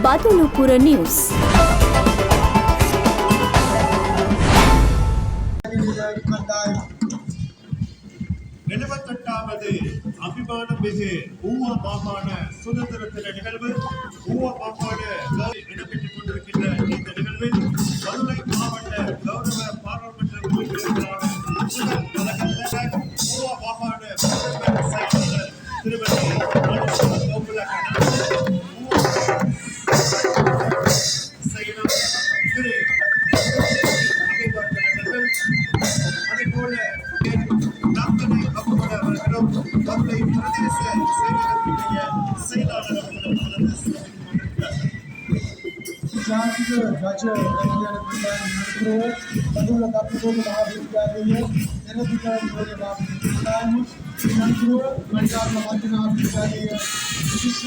බදුලුපුර news. எழுபத்தெட்டாவது அபிமான மிகு ஊவா மாகாண சுதந்திர தின நிகழ்வு ஊவா மாகாண இடம்பெற்றுக் கொண்டிருக்கின்ற இந்த நிகழ்வில் மதுரை மாவட்ட கௌரவ பாராளுமன்ற உறுப்பினர்களான ஊவா மாகாண முதல்வர் செயலாளர் திருமதி செயலர் திரு அதே போல மதுரை பிரதேச செயலகத்தினுடைய செயலாளர் அவர்களும் ಜಾತಿಗೆ ರಾಜ್ಯ ಪದವಿಯ ತಪ್ಪುಗಳು ಮಹಾವಿದ್ಯಾಲಯ ನಿರಧಿಕಾರಿಗಳಿಗೆ ನಾನು ನಂತರ ಮಣಿಗಾರ ಮಾಧ್ಯಮ ವಿದ್ಯಾಲಯ ವಿಶಿಷ್ಟ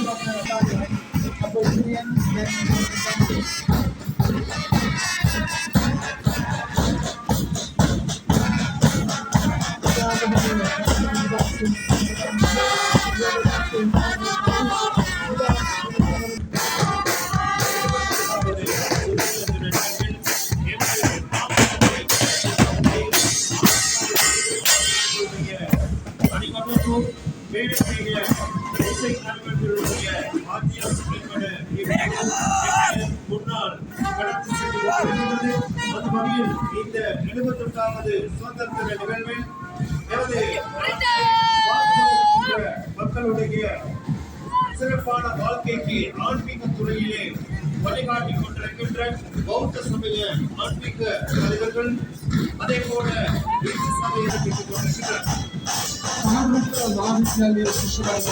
முன்னாள் கடந்து சென்று அந்த வகையில் இந்த 78வது சுதந்திர நிகழ்வில் மக்களுடைய சிறப்பான வாழ்க்கைக்கு ஆன்மீக துறையிலே வழிகாட்டிக் கொண்டிருக்கின்ற பௌத்த சமய ஆன்மீக தலைவர்கள் அதே போல இந்து சமய ಮಹಾವಿದ್ಯಾಲಯ ಶಿಷ್ಯರಾದ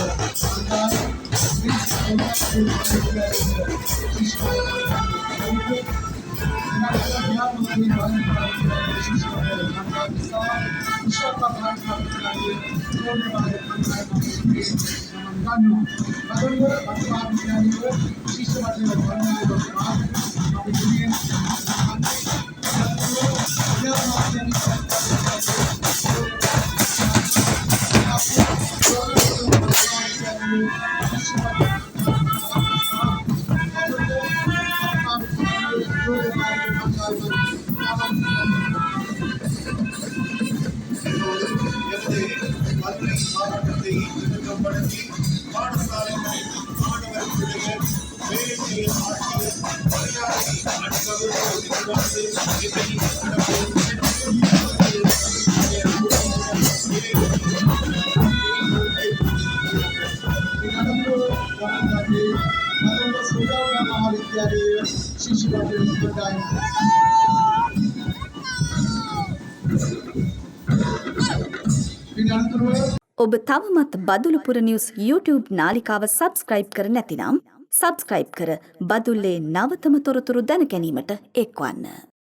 மதுரை மாவட்டத்தை இணக்கப்படுத்தி பாடசாலைகளில் மாணவர்களுடைய வேலை செய்யும் ஆட்சியில் மரியாதை ಮಹಾವಿದ್ಯಾಲಯ ಶಿಶುಗಳು ඔබ තවමත් බදුලුපුර නිවුස් YouTube නාලිකාව සබස්ක්‍රයිබ් කර නැතිනම් සබස්ක්‍රයිබ් කර බදුල්ලේ නවතම තොරතුරු දැන ගැනීමට එක්වන්න.